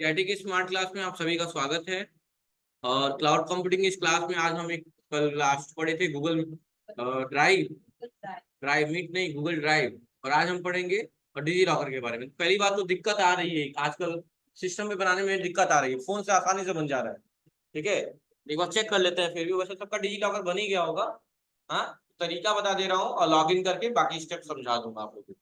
Katie की smart class में आप सभी का स्वागत है। और क्लाउड कंप्यूटिंग इस क्लास में आज हम एक कल लास्ट पढ़े थे गूगल ड्राइव। ड्राइव मीट नहीं, गूगल ड्राइव। और आज हम पढ़ेंगे और डिजी लॉकर के बारे में। पहली बात तो दिक्कत आ रही है आजकल सिस्टम में बनाने में दिक्कत आ रही है, फोन से आसानी से बन जा रहा है। ठीक है, एक बार चेक कर लेते हैं। फिर भी वैसे सबका डिजी लॉकर बन ही गया होगा। हाँ, तरीका बता दे रहा हूँ और लॉग इन करके बाकी स्टेप समझा दूंगा आप लोगों को।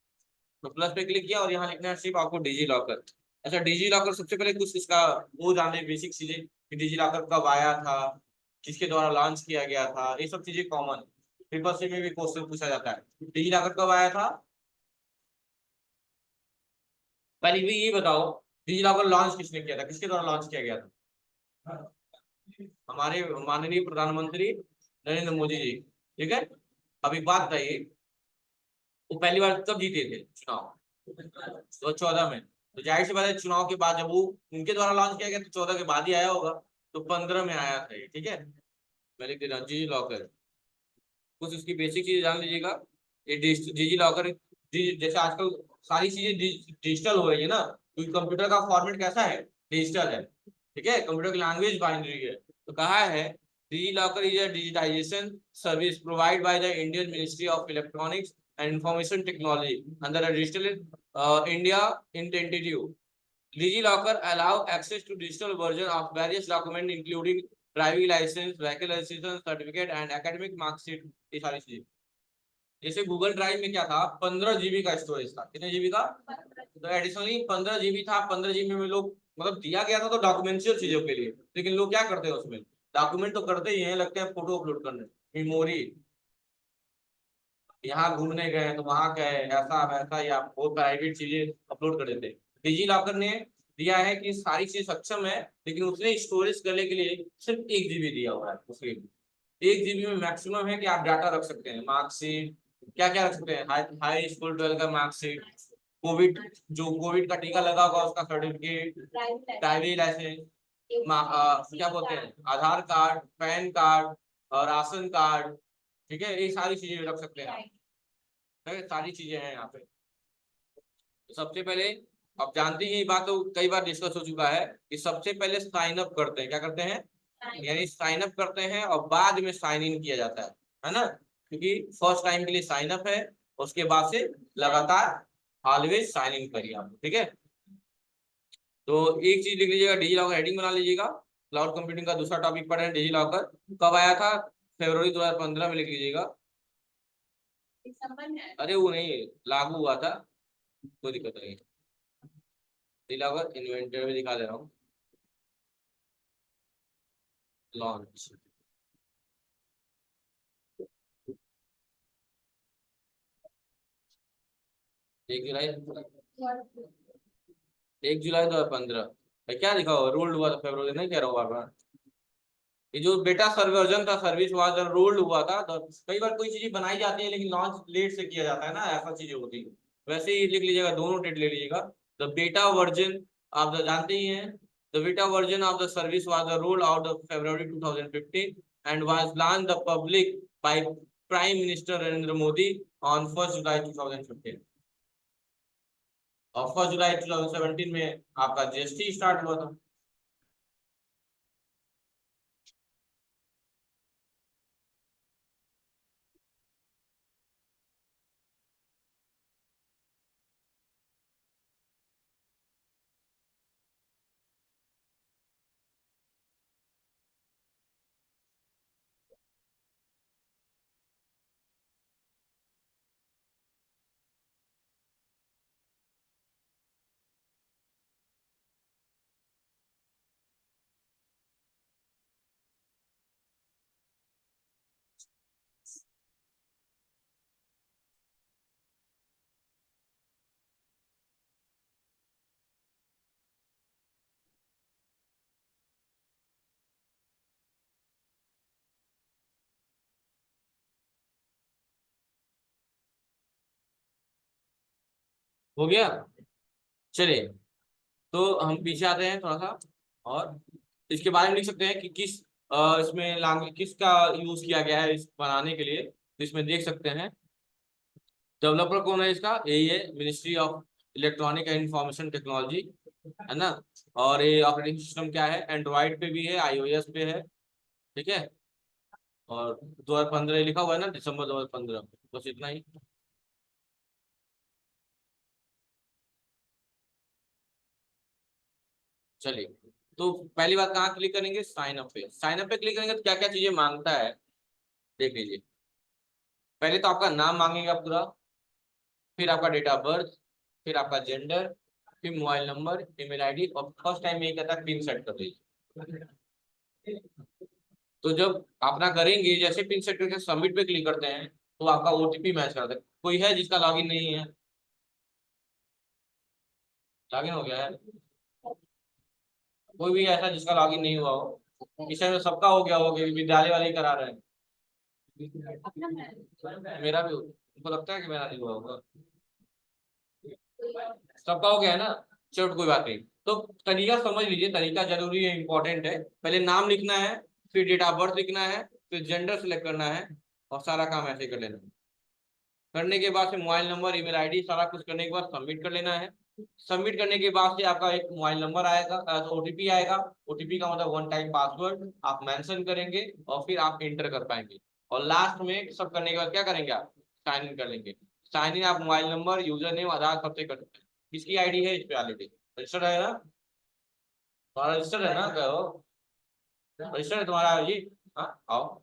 तो प्लस पे क्लिक किया और यहाँ लिखना है सिर्फ आपको डिजी लॉकर। अच्छा, डिजी लॉकर सबसे पहले कुछ इसका वो जाने बेसिक चीजें कि डिजी लॉकर कब आया था, किसके द्वारा लॉन्च किया गया था, ये सब चीजें कॉमन पेपर से में भी क्वेश्चन पूछा जाता है। डिजी लॉकर कब आया था, पहले भी ये बताओ। डिजी लॉकर लॉन्च किसने किया था, किसके द्वारा लॉन्च किया गया था? हमारे माननीय प्रधानमंत्री नरेंद्र मोदी जी। ठीक है। अब एक बात बताइए, वो पहली बार कब जीते थे चुनाव? 2014 में। तो जाहिर सी बात है चुनाव के बाद जब वो उनके द्वारा लॉन्च किया गया तो 14 के बाद ही आया होगा। तो 15 में आया था ये। ठीक है, मैं लिख दे रहा हूँ जी लॉकर। कुछ उसकी बेसिक चीजें जान लीजिएगा। ये डिजी लॉकर, जैसे आजकल सारी चीजें डिजिटल हो रही है ना, क्योंकि कंप्यूटर का फॉर्मेट कैसा है, डिजिटल है। ठीक है, कंप्यूटर की लैंग्वेज बाइनरी है। तो कहा है DigiLocker is a digitisation service provide by the Indian ministry of electronics and information technology under a digital India initiative. DigiLocker allow access to digital version of various documents including driving license, vehicle registration certificate and academic marksheet। ये सारी चीजें जैसे Google drive में क्या था, 15 GB का storage था। कितने जीबी का? तो एडिशनली 15 GB था। 15 GB में लोग मतलब दिया गया था तो डॉक्यूमेंशियल चीजों के लिए, लेकिन लोग क्या करते हैं उसमें, डॉक्यूमेंट तो करते ही हैं, लगते हैं फोटो अपलोड करने, मेमोरी, यहाँ घूमने गए तो वहां गए, ऐसा वैसा या वो प्राइवेट चीजें अपलोड कर देते। डिजी लॉकर ने दिया है कि सारी चीज सक्षम है, लेकिन उसने स्टोरेज करने के लिए सिर्फ 1 GB दिया हुआ है। उसके 1 GB में मैक्सिमम है कि आप डाटा रख सकते हैं, मार्कशीट, क्या क्या रख सकते हैं, हाई स्कूल 12 का मार्कशीट, कोविड, जो कोविड का टीका लगा होगा उसका सर्टिफिकेट, ड्राइविंग लाइसेंस, क्या बोलते हैं, आधार कार्ड, पैन कार्ड और राशन कार्ड। ठीक है, ये सारी चीजें रख सकते हैं आप। सारी चीजें हैं यहाँ पे। तो सबसे पहले आप जानते हैं, ये बात तो कई बार डिस्कस हो चुका है कि सबसे पहले साइन अप करते हैं। क्या करते हैं? यानी साइन अप करते हैं और बाद में साइन इन किया जाता है ना, क्योंकि फर्स्ट टाइम के लिए साइन अप है, उसके बाद से लगातार ऑलवेज साइन इन करिए आप। ठीक है, तो एक चीज लिख लीजिएगा, डिजी लॉकर हेडिंग बना लीजिएगा। क्लाउड कंप्यूटिंग का दूसरा टॉपिक पढ़ रहे हैं, डिजी लॉकर कब आया था, फरवरी 2015 में लिख लीजिएगा। अरे वो नहीं, लागू हुआ था, कोई दिक्कत नहीं। डिजी इन्वेंटर में दिखा दे रहा हूँ, लॉन्च 1 जुलाई, 1 जुलाई 2015। क्या लिखा हुआ, रूल्ड हुआ था फरवरी, नहीं कह रहा हूँ बार बार। ये जो बेटा सर्वर्जन था, सर्विस वाज रूल्ड हुआ था। तो कई बार कोई चीजें बनाई जाती है लेकिन लॉन्च लेट से किया जाता है ना, ऐसा चीजें होती है। वैसे ही लिख लीजिएगा, दोनों डेट ले लीजिएगा। द बेटा वर्जन, आप तो जानते ही हैं, the beta version of the service was rolled out of February 2015 and was launch the public by prime minister Narendra Modi on 1 जुलाई 2015। और 1 जुलाई 2017 में आपका जीएसटी स्टार्ट हुआ था। हो गया, चलिए। तो हम पीछे आते हैं थोड़ा सा, और इसके बारे में लिख सकते हैं कि किस इसमें लैंग्वेज किसका यूज किया गया है इस बनाने के लिए। तो इसमें देख सकते हैं, डेवलपर कौन है इसका, यही है, ministry of electronic and information technology. है ना। और ये ऑपरेटिंग सिस्टम क्या है, एंड्रॉइड पे भी है, आईओएस पे है, ठीक है। और 2015 लिखा हुआ है ना, दिसंबर 2015, बस इतना ही। चलिए, तो पहली बात कहाँ क्लिक करेंगे, साइन अप पे। साइन अप पे क्लिक करेंगे तो क्या क्या चीजें मांगता है देख लीजिए। पहले तो आपका नाम मांगेगा पूरा, फिर आपका डेट ऑफ बर्थ, फिर आपका जेंडर, फिर मोबाइल नंबर, ईमेल आईडी, और फर्स्ट टाइम ये कहता है पिन सेट कर दीजिए। तो जब अपना करेंगे, जैसे पिन सेट करके सबमिट पे क्लिक करते हैं तो आपका ओटीपी मैच करता है। कोई है जिसका लॉगिन नहीं है, लॉगिन हो गया है? कोई भी ऐसा जिसका लॉगिन नहीं हुआ हो? इस टाइम सबका हो गया होगा, विद्यालय वाले ही करा रहे हैं। मेरा भी उनको लगता है कि मेरा नहीं हुआ होगा। सबका हो गया है ना। चलो कोई बात नहीं। तो तरीका समझ लीजिए, तरीका जरूरी है, इंपॉर्टेंट है। पहले नाम लिखना है, फिर डेट ऑफ बर्थ लिखना है, फिर जेंडर सेलेक्ट करना है, और सारा काम ऐसे कर लेना है। करने के बाद से मोबाइल नंबर, ईमेल आईडी, सारा कुछ करने के बाद सबमिट कर लेना है। सबमिट करने के बाद से आपका एक मोबाइल नंबर आएगा, ओटीपी आएगा। ओटीपी का मतलब वन टाइम पासवर्ड आप मेंशन करेंगे, और फिर आप इंटर कर पाएंगे। और लास्ट में सब करने के बाद क्या करेंगे, आप साइन इन कर लेंगे। साइन इन आप मोबाइल नंबर, यूजर नेम, आधार सबसे कर सकते हैं। किसकी आईडी है इस पे ऑलरेडी रजिस्टर्ड है ना? तुम्हारा रजिस्टर्ड है ना, कहो रजिस्टर्ड है तुम्हारा ये। हाँ आओ,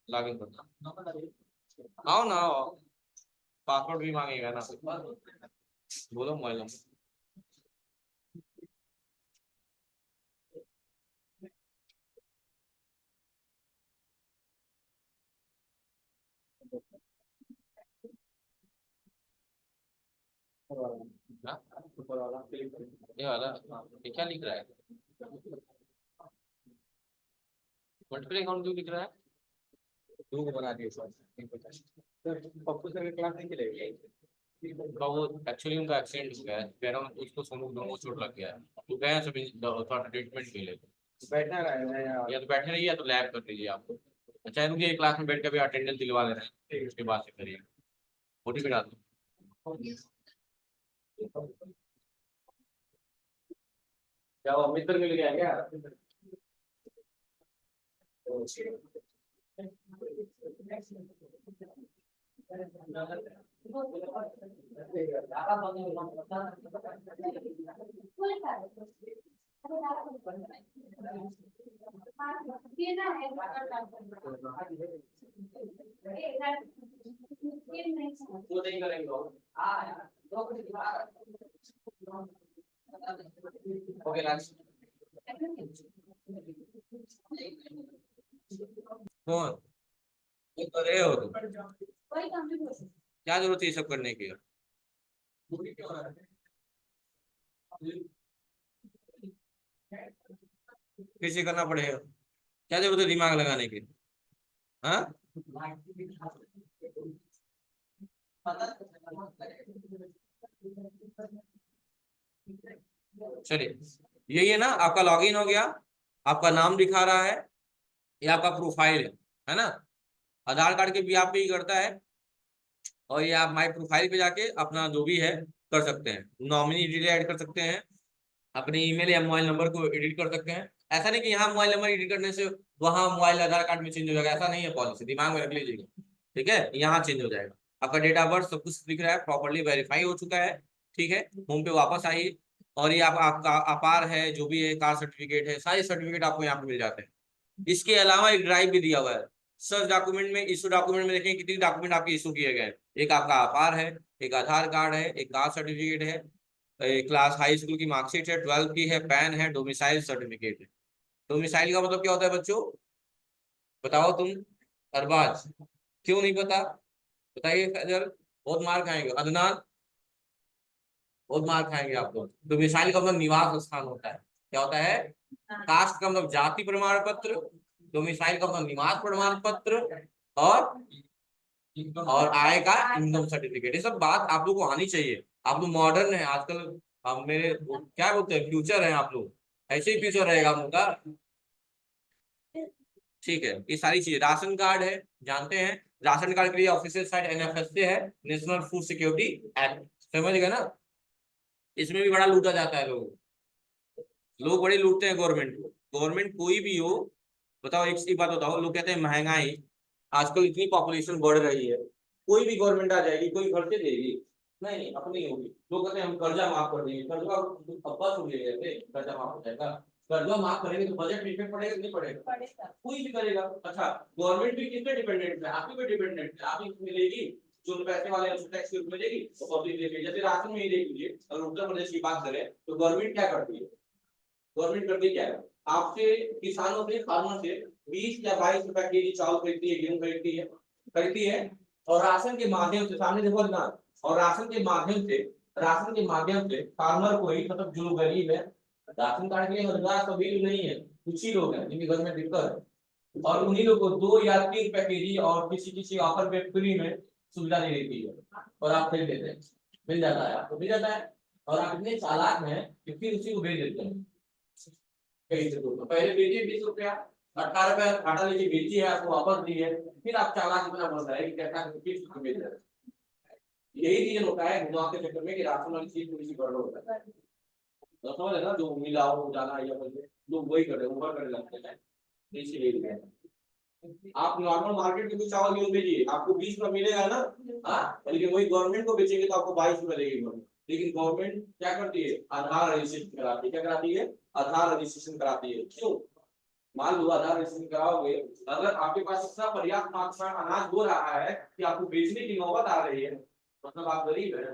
लॉग इन करो, आओ ना आओ। पासवर्ड भी मांगेगा ना, बोलो मोबाइल नंबर। हाँ? ये वाला, ये क्या लिख रहा है, मल्टीपल अकाउंट क्यों लिख रहा है? दो को बना दिए सर, पप्पू सर की क्लास नहीं चलेगी। तो वो एक्चुअली उनका एक्सीडेंट हो गया है, पैरों में उसको सोनू दोनों को चोट लग गया है। तो गए हैं सभी थोड़ा ट्रीटमेंट के लिए। बैठना रहेगा या तो बैठे रहिए या तो लैब कर लीजिए आपको। अच्छा रुकिए, क्लास में बैठ के भी अटेंडेंस दिलवा दे रहे हैं, उसके बाद से करिए। मोटी भी डाल दो। क्या वो मित्र मिल गया क्या? वो नहीं करेंगे ओके लास्ट। कौन? ये कर रहे हो तुम? क्या जरूरत है ये सब करने की? फिर से करना पड़ेगा, क्या जरूरत है दिमाग लगाने की? हाँ, चलिए, यही है ना आपका लॉगिन हो गया। आपका नाम दिखा रहा है, ये आपका प्रोफाइल है ना। आधार कार्ड के भी आप पे ही करता है। और ये आप माई प्रोफाइल पे जाके अपना जो भी है कर सकते हैं, नॉमिनी डिटेल ऐड कर सकते हैं, अपने ईमेल या मोबाइल नंबर को एडिट कर सकते हैं। ऐसा नहीं कि यहाँ मोबाइल नंबर एडिट करने से वहाँ मोबाइल आधार कार्ड में चेंज हो जाएगा, ऐसा नहीं है, पॉलिसी दिमाग में रख लीजिएगा। ठीक है, यहाँ चेंज हो जाएगा। आपका डेट ऑफ बर्थ सब कुछ दिख रहा है, प्रॉपर्ली वेरीफाई हो चुका है। ठीक है, होम पे वापस आइए। और ये आपका अपार है, जो भी है, कार सर्टिफिकेट है, सारे सर्टिफिकेट आपको यहाँ पे मिल जाते हैं। इसके अलावा एक ड्राइव भी दिया हुआ है। सर्च डॉक्यूमेंट में, इशू डॉक्यूमेंट में देखें कितने डॉक्यूमेंट आपके इशू किए गए हैं। एक आपका अपार है, एक आधार कार्ड है, एक कास्ट सर्टिफिकेट है, क्लास हाई स्कूल की मार्कशीट है, 12th की है, पैन है, डोमिसाइल सर्टिफिकेट है। डोमिसाइल का मतलब क्या होता है बच्चों, बताओ तुम, अरबाज, क्यों नहीं पता? बताइए फैजल, बहुत मार खाएंगे। अदनान, बहुत मार खाएंगे आप लोग। डोमिसाइल का मतलब निवास स्थान होता है। क्या होता है? कास्ट का मतलब जाति प्रमाण पत्र, डोमिसाइल का मतलब निवास प्रमाण पत्र, और आय का इनकम सर्टिफिकेट। ये सब बात आप लोग को आनी चाहिए। आप लोग मॉडर्न है आजकल। हम मेरे क्या बोलते हैं, फ्यूचर है आप लोग, ऐसे ही फ्यूचर रहेगा हम लोग का। ठीक है, ये सारी चीजें, राशन कार्ड है, जानते हैं। राशन कार्ड के लिए ऑफिशियल साइट एनएफएस से है, नेशनल फूड सिक्योरिटी एक्ट, समझ गए ना। इसमें भी बड़ा लूटा जाता है लोग बड़े लूटते हैं गवर्नमेंट को। गवर्नमेंट कोई भी हो, बताओ एक सी बात बताओ, लोग कहते हैं महंगाई, आजकल इतनी पॉपुलेशन बढ़ रही है, कोई भी गवर्नमेंट आ जाएगी, कोई खर्चे देगी? नहीं, अपनी होगी। लोग कहते हैं हम कर्जा माफ कर देंगे, कर्जा अब्बा सुन ले, कर्जा माफ हो जाएगा। कर्जा माफ करेंगे तो बजट में इफेक्ट पड़ेगा नहीं पड़ेगा? कोई भी करेगा। अच्छा, गवर्नमेंट भी किस पे डिपेंडेंट है? आप ही पे डिपेंडेंट है। आप ही मिलेगी जो पैसे वाले हैं, टैक्स के रूप में देगी तो पब्लिक देगी। जैसे राशन में ही देख लीजिए, अगर उत्तर प्रदेश की बात करें तो गवर्नमेंट क्या करती है? गवर्नमेंट करती क्या है? आपसे, किसानों से, फार्मर से 20 या 22 रुपए केजी चावल खरीदती है, गेहूं खरीदती है और राशन के माध्यम से, सामने देखो ना, और राशन के माध्यम से फार्मर को ही, मतलब जो गरीब है, राशन कार्ड के लिए रोजगार तो बिल नहीं है, कुछ ही लोग हैं जिनके घर में दिक्कत है, और उन्हीं लोग को 2 या 3 रुपए केजी और किसी किसी ऑफर पे फ्री में सुविधा दे देती है और आप खरीद लेते हैं, मिल जाता है, आपको मिल जाता है। और आप इतने चालाक हैं कि फिर उसी को बेच देते हैं कहीं से तो पहले बेचिए 20 रुपया, 18 रुपया आटा लीजिए, बेची है, आपको वापस दी है, फिर आप चालाक इतना बढ़ रहा है कि क्या 20 रुपये बेच रहे हैं। यही रीजन होता है घुमा के चक्कर में कि राशन वाली चीज थोड़ी सी गड़बड़ होता है। तो समझ ना, जो मिला हो जाना या लोग वही कर रहे हैं, ऊपर करने लगते हैं, इसीलिए आप नॉर्मल मार्केट में भी चावल गेहूं बेचिए, आपको 20 रुपये मिलेगा ना, हाँ, लेकिन वही गवर्नमेंट को बेचेंगे तो आपको 22 रुपये देगी गवर्नमेंट। लेकिन गवर्नमेंट क्या करती है? आधार रजिस्ट्रेशन कराती है। क्या कराती है? आधार रजिस्ट्रेशन कराती है। क्यों? मान लो आधार रजिस्ट्रेशन कराओगे, अगर आपके पास इतना पर्याप्त मात्रा में अनाज हो रहा है कि आपको बेचने की नौबत आ रही है, मतलब आप गरीब है,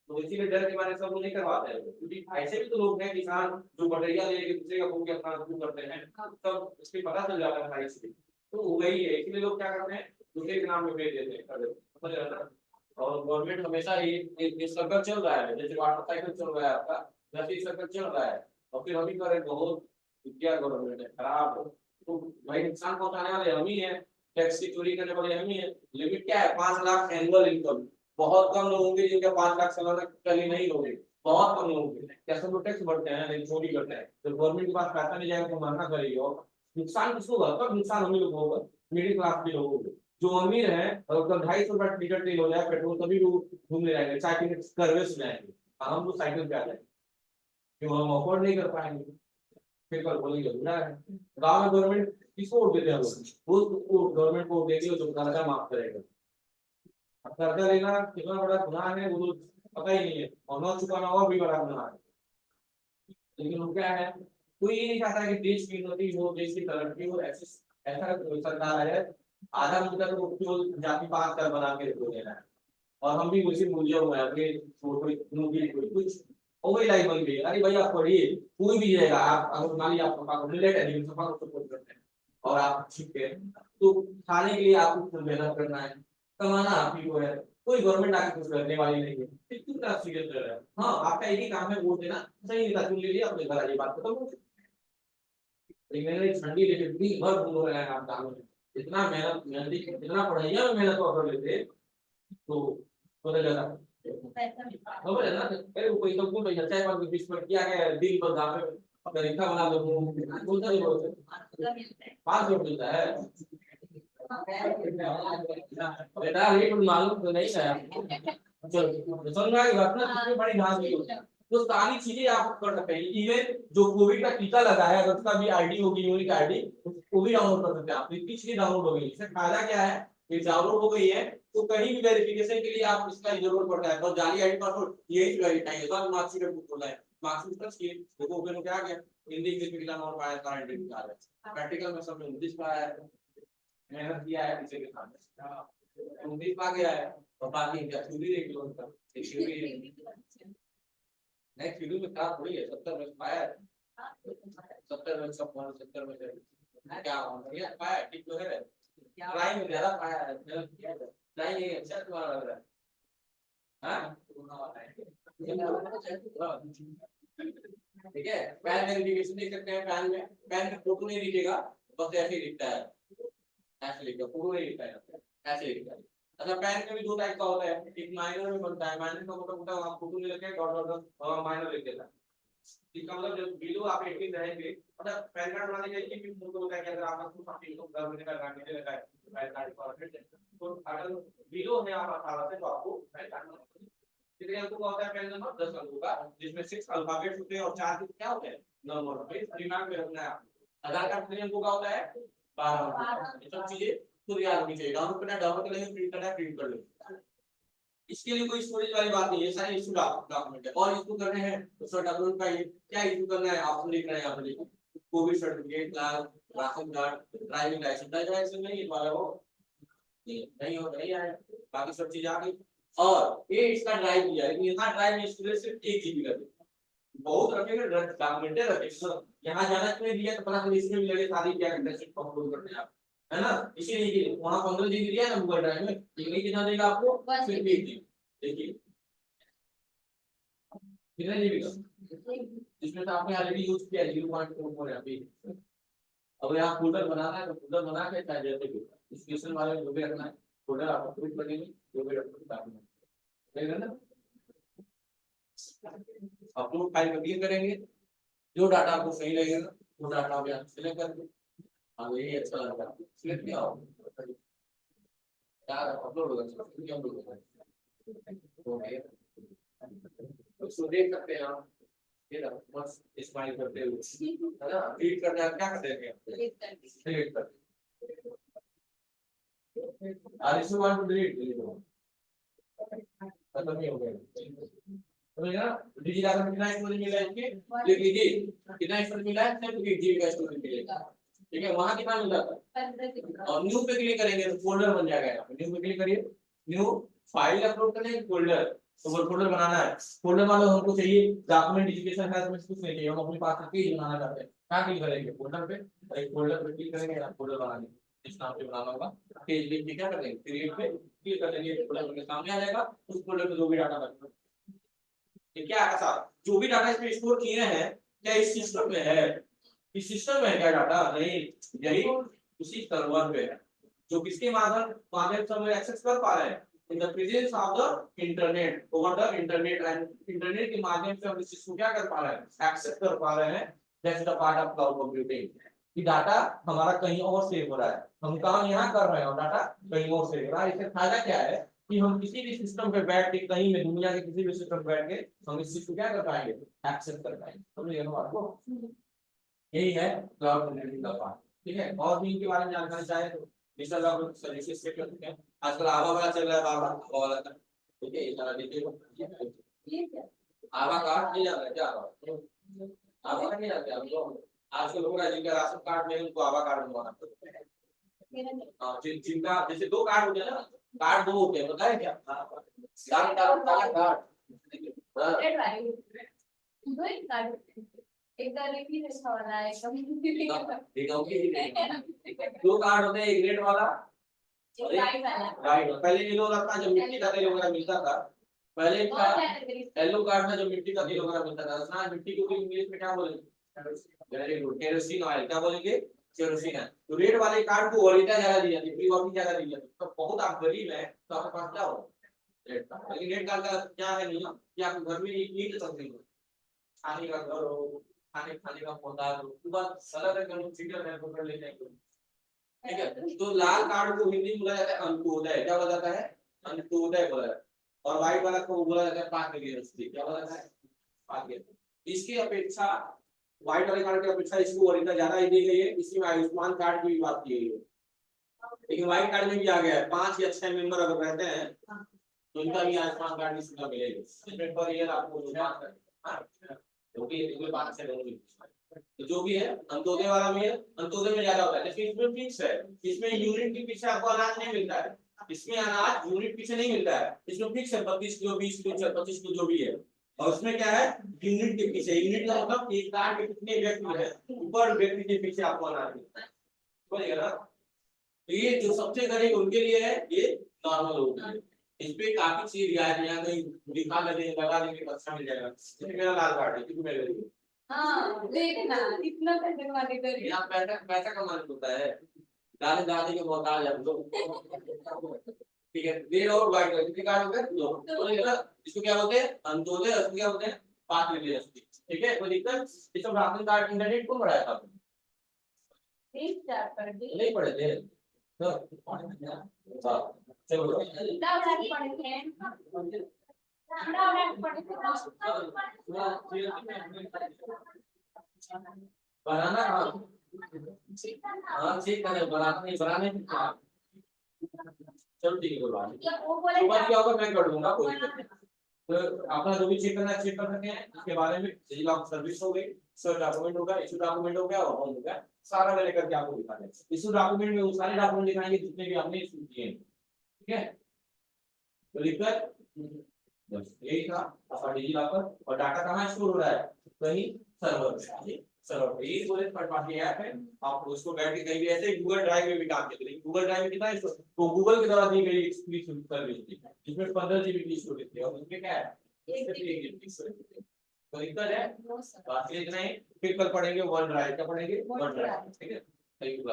तो इसीलिए डर के मारे सब लोग नहीं करवाते हैं, क्योंकि ऐसे भी तो लोग हैं किसान जो बटैया लेके दूसरे का भूख अपना शुरू करते हैं, सब इसके पता चल जाता है सारी चीजें, तो वही है, इसलिए लोग क्या करते हैं, दूसरे के नाम पे भेज देते हैं, समझ रहे हैं ना। और गवर्नमेंट हमेशा ये सर्कल चल रहा है, जैसे वाटर साइकिल चल रहा है आपका, वैसे सर्कल चल रहा है। और फिर हम ही करें बहुत, क्या गवर्नमेंट है खराब, तो भाई नुकसान पहुंचाने वाले हम ही है, टैक्स की चोरी करने वाले हम ही है। लिमिट क्या है? 5 लाख एनुअल इनकम। बहुत कम लोग होंगे जिनके 5 लाख सालाना कली नहीं होगी, बहुत कम लोग होंगे। क्या सब लोग टैक्स भरते हैं? नहीं, चोरी करते हैं। तो गवर्नमेंट के पास पैसा नहीं जाएगा तो महंगा करेगी, और नुकसान किसको होगा? कब नुकसान हम ही लोग होगा, मिडिल क्लास के लोगों को। जो अमीर है, अगर 250 रुपए लीटर तेल हो जाए पेट्रोल, तभी लोग घूमने जाएंगे, साइकिल करवे से जाएंगे, हम लोग साइकिल पे आ जाएंगे, क्यों? हम अफोर्ड नहीं कर पाएंगे। फिर कल बोलेंगे बुरा है। गाँव में गवर्नमेंट किसको वोट देते हैं लोग? वो गवर्नमेंट को वोट देगी जो कर्जा माफ करेगा। अब कर्जा लेना कितना बड़ा गुनाह है वो लोग पता ही नहीं है, और न चुकाना और भी बड़ा गुनाह है। लेकिन वो क्या है, कोई ये नहीं चाहता कि देश की उन्नति हो, देश की तरक्की हो। ऐसी ऐसा सरकार है, आधा मुद्दा तो केवल जाति पात कर बना के रख देना है, और हम भी उसी मूल्य में अपने नौकरी कुछ वही लाइफ बन गई। अरे भाई आप पढ़िए, कोई भी जाएगा, आप अगर मान लीजिए आपका मिलेट है, सफा को सपोर्ट करते हैं और आप सीखते हैं, तो खाने के लिए आपको मेहनत करना है, कमाना आप ही को है, कोई गवर्नमेंट आके कुछ करने वाली नहीं है, फिर क्यों आप सीरियस कर रहे हैं? हाँ, आपका एक ही काम है वोट देना, सही नेता चुन लीजिए, अपने घर आइए, बात खत्म हो गई। लेकिन ठंडी लेके दिन भर घूम रहे हैं आप गाँव में, इतना मेहनती, इतना पढ़ाइया में मेहनत कर लेते तो पता चला खबर है ना, अरे वो कोई तो कौन पैसा चाय पान के बीच में किया गया है, दिन भर गाँव में तरीका बना दो, बोलता नहीं बोलते 5 रुपये मिलता है। बेटा रेट मालूम तो नहीं है आपको, चलो समझ में आ गई बात ना, कितनी बड़ी घास हुई होती है। तो सारी चीजें आप कर सकते हैं, इवन जो कोविड का टीका लगा है, अगर उसका भी आईडी होगी, यूनिक आईडी, वो भी डाउनलोड कर सकते हैं आप, इतनी चीजें डाउनलोड हो गई। इससे फायदा क्या है? ये डाउनलोड हो गई है तो कहीं भी वेरिफिकेशन के लिए आप इसका जरूरत पड़ता है, तो जाली आईडी पासवर्ड यही वेरीफाई होगा, मार्कशीट में बोला है, मार्कशीट टच किए देखो ओपन क्या आ गया, हिंदी इंग्लिश में कितना नंबर पाया, सारा एंट्री निकाल है, प्रैक्टिकल में सब इंग्लिश पाया है, मेहनत किया है पीछे के सामने, इंग्लिश पा गया है, और बाकी क्या थ्योरी देख लो उनका, थ्योरी नहीं, थ्योरी में खराब थोड़ी है, 70 में पाया है, 70 में सब 70 में से क्या बढ़िया पाया, ठीक तो है, ट्राई में ज्यादा पाया है, ट्राई नहीं अच्छा तुम्हारा लग रहा है, हाँ ठीक है। पैन वेरिफिकेशन देख सकते हैं, पैन का फोटो नहीं दिखेगा, बस ऐसे ही दिखता है, ऐसे लिखा, फोटो नहीं दिखता है, ऐसे लिखता है। अच्छा, पैन में भी 2 टाइप का होता है, एक माइनर में बनता है, माइनर का मतलब होता है आप फोटो नहीं लिखे डॉट डॉट डॉट माइनर लिख देता है। इसका मतलब जब बिलो आप 18 रहेंगे, मतलब पैन कार्ड बनाने के लिए भी फोटो होता है कि अगर आपका कुछ अपनी तो गवर्नमेंट का गारंटी लगा है पैन कार्ड फॉर्मेट, तो अगर बिलो है आप 18 से तो आपको पैन कार्ड कितने अंकों का होता है पेन नंबर? 10 अंकों का, जिसमें 6 अल्फाबेट्स होते हैं और 4 क्या होते हैं? नंबर होते हैं। दिमाग में रखना है आपको। आधार कार्ड कितने अंकों का होता है? 12 अंकों। ये सब चीजें खुद याद रखनी चाहिए। डाउनलोड करना है डाउनलोड कर लेंगे, प्रिंट करना है प्रिंट कर लेंगे। इसके लिए कोई स्टोरेज वाली बात नहीं है, सारे इशू डॉक्यूमेंट है। और इशू करने हैं तो सर डाउनलोड का क्या इशू करना है ऑप्शन लिख रहे हैं यहाँ पे। COVID certificate, class, ration card, driving licence, driving licence नहीं वाला वो नहीं हो नहीं आया, बाकी सब चीज आ गई। और ये इसका ड्राइव किया, लेकिन यहाँ ड्राइव में स्टोरेज सिर्फ 1 GB का बहुत रखेंगे, डॉक्यूमेंट रखेंगे। यहाँ जाना क्यों दिया तो पता नहीं, इसमें भी लगे शादी क्या करते हैं, सिर्फ अपलोड करते हैं आप, है ना। इसीलिए वहां 15 GB दिया ना गूगल ड्राइव में, ये कितना देगा आपको? सिर्फ 1 GB। देखिए कितना जीबी का, इसमें तो आपने ऑलरेडी यूज किया 0.44 MB। अब यहाँ फोल्डर बनाना है तो फोल्डर बना के चाहे जैसे भी डिस्क्रिप्शन वाले में जो भी रखना है फोल्डर आपको क्लिक करेंगे, जो भी डॉक्यूमेंट देगा ना, अपलोड फाइल पर क्लिक करेंगे, जो डाटा आपको सही लगेगा वो डाटा आप यहाँ सिलेक्ट करके, हाँ यही अच्छा लग रहा है सिलेक्ट किया हो यार, अपलोड होगा तो देख सकते हैं आप। ये ना बस स्माइल करते हुए, है ना, क्लिक करना है, क्या करते हैं डिलीट कर, और इसको वन टू डिलीट खत्म ही हो गया। तो यार डिजिटल में कितना स्टोरेज मिला है इसके, लिख लीजिए कितना स्टोरेज मिला है, सिर्फ 1 GB का स्टोरेज मिलेगा। ठीक है, वहां कितना मिला था, और न्यू पे क्लिक करेंगे तो फोल्डर बन जाएगा। यहाँ पे न्यू पे क्लिक करिए, न्यू फाइल अपलोड करने फोल्डर, तो वो फोल्डर बनाना है। फोल्डर वालों हमको चाहिए डॉक्यूमेंट एजुकेशन है, तो कुछ नहीं चाहिए, हम अपने पास पेज बनाना चाहते हैं, क्या क्लिक करेंगे फोल्डर पे, एक फोल्डर पे क्लिक करेंगे, फोल्डर बनाने इस नाम पे बनाना होगा, पेज लिख के क्या करेंगे क्रिएट पे क्लिक कर देंगे, फोल्डर के सामने आ जाएगा। उस फोल्डर में जो भी डाटा बचेगा, क्या ऐसा जो भी डाटा इसमें स्टोर किए हैं क्या इस सिस्टम में है, इस सिस्टम में है क्या डाटा, नहीं, यही उसी सर्वर पे है, जो किसके माध्यम से हम एक्सेस कर पा रहे हैं, in the presence of the internet, over the internet, and internet के माध्यम से हम इस चीज को क्या कर पा रहे हैं, एक्सेस कर पा रहे हैं। That's the part of cloud computing, कि डाटा हमारा कहीं और सेव हो रहा है, हम काम यहाँ कर रहे हैं और डाटा कहीं और सेव हो रहा है। इससे फायदा क्या है कि हम किसी भी सिस्टम पे बैठ के, कहीं में दुनिया के किसी भी सिस्टम पे बैठ के हम इस चीज को क्या कर पाएंगे, एक्सेस कर पाएंगे। समझिए ना आपको, यही है क्लाउड कंप्यूटिंग का पार्ट। ठीक है, और भी इनके बारे में जानकारी चाहे तो डिजिटल आप सर्विसेज से कर सकते हैं। आजकल आवा वाला चल रहा है, आवा वाला का, ठीक है, ये सारा देखिए आवा कार्ड नहीं जाता है क्या, आवा कार्ड नहीं जाते आप लोग, आजकल लोग जिनका राशन कार्ड में उनको आवा कार्ड बनवाना पड़ता है। हाँ, जिनका जैसे 2 कार्ड होते हैं ना, कार्ड 2 होते हैं, पता है क्या, कार्ड दो कार्ड होते हैं, एक रेड वाला राइट। पहले ये लोग था जब मिट्टी का तेल वगैरह मिलता था, पहले था येलो कार्ड में जब मिट्टी का तेल वगैरह मिलता था ना, मिट्टी को इंग्लिश में क्या बोलेंगे, वेरी गुड, केरोसिन ऑयल, क्या बोलेंगे, केरोसिन है। तो रेड वाले कार्ड को वॉलेटा ज्यादा दी जाती है, फ्री वापस ज्यादा दी जाती है, तो बहुत आप गरीब है तो आपके पास क्या हो रेड कार्ड। लेकिन रेड कार्ड का क्या है नियम कि आपके घर में ईट समथिंग हो, खाने का घर हो, खाने का पौधा हो, उसके बाद सलाद का सीटर है पकड़ लेते हैं, ठीक है। तो लाल कार्ड को हिंदी में बोला जाता है अंत्योदय, क्या बोला जाता है, अंत्योदय बोला जाता है। और व्हाइट वाला को बोला जाता है पाक गृहस्थी, क्या बोला जाता है, पाक गृहस्थी। इसकी अपेक्षा व्हाइट वाले कार्ड की अपेक्षा इसको वरीयता ज्यादा दी गई है, इसमें आयुष्मान कार्ड की भी बात की गई है। लेकिन व्हाइट कार्ड में भी आ गया है 5 या 6 मेंबर अगर रहते हैं तो इनका भी आयुष्मान कार्ड की सुविधा मिलेगी, इसमें पर ईयर आपको क्योंकि 5 से रहेंगे। तो जो भी है अंत्योदय वाला में, अंत्योदय में ज्यादा होता है, लेकिन इसमें फिक्स है, इसमें यूनिट के पीछे आपको अनाज नहीं मिलता है, इसमें अनाज यूनिट पीछे नहीं मिलता है, इसमें फिक्स है 32 किलो 20 किलो 25 किलो जो भी है। और उसमें क्या है यूनिट के पीछे, यूनिट का मतलब एक कार्ड में कितने व्यक्ति है, ऊपर व्यक्ति के पीछे आपको अनाज मिलता है, समझिएगा ना। तो ये जो सबसे गरीब उनके लिए है, ये नॉर्मल होगा, इस पे काफी चीज रियायत कहीं दिखा लगा देंगे तो अच्छा मिल जाएगा। मेरा लाल कार्ड है क्योंकि मेरे लिए हाँ देखना इतना पैसे कमाने कर यहाँ पैसा कमाने होता है, दाने दाने के मोहताज हम लोग, ठीक है। रेड और व्हाइट कलर कितने कार्ड होते हैं, 2। तो इसको क्या बोलते हैं, अंत्योदय, इसको क्या बोलते हैं, पाक गृहस्थी, ठीक है। कोई दिक्कत, ये सब राशन कार्ड इंटरनेट कौन पढ़ाया था आपने, नहीं पढ़े थे तो चलो बनाना, हाँ चेक करें, बनाना नहीं, बनाने चलो ठीक है, कोई बात नहीं, ऊपर क्या होगा मैं कर दूंगा, कोई दिक्कत नहीं। तो आपका जो भी चेक करना है चेक कर सकते हैं, इसके बारे में डिजिलॉकर सर्विस हो गई, सर डॉक्यूमेंट होगा, इशू डॉक्यूमेंट हो गया और होम हो गया, सारा मैंने करके आपको दिखा दिया। इशू डॉक्यूमेंट में वो सारे डॉक्यूमेंट दिखाएंगे जितने भी आपने इशू किए हैं, ठीक है। तो दिक्कत बस यही था आपका डिजिलॉकर, और डाटा कहाँ स्टोर हो रहा है, कहीं सर्वर पे, सर्वर पे। ये पूरे थर्ड पार्टी ऐप है, आप उसको बैठ के कहीं भी, ऐसे गूगल ड्राइव में भी काम करते हैं, गूगल ड्राइव में कितना है, तो गूगल के द्वारा दी गई एक्सक्लूसिव सर्विस थी जिसमें 15 GB की स्टोरेज थी, और उसमें क्या है, सिर्फ 1 GB की स्टोरेज थी। तो दिक्कत है, बात इतना ही, फिर कल पढ़ेंगे वन ड्राइव, क्या पढ़ेंगे, वन ड्राइव, ठीक है। Thank you.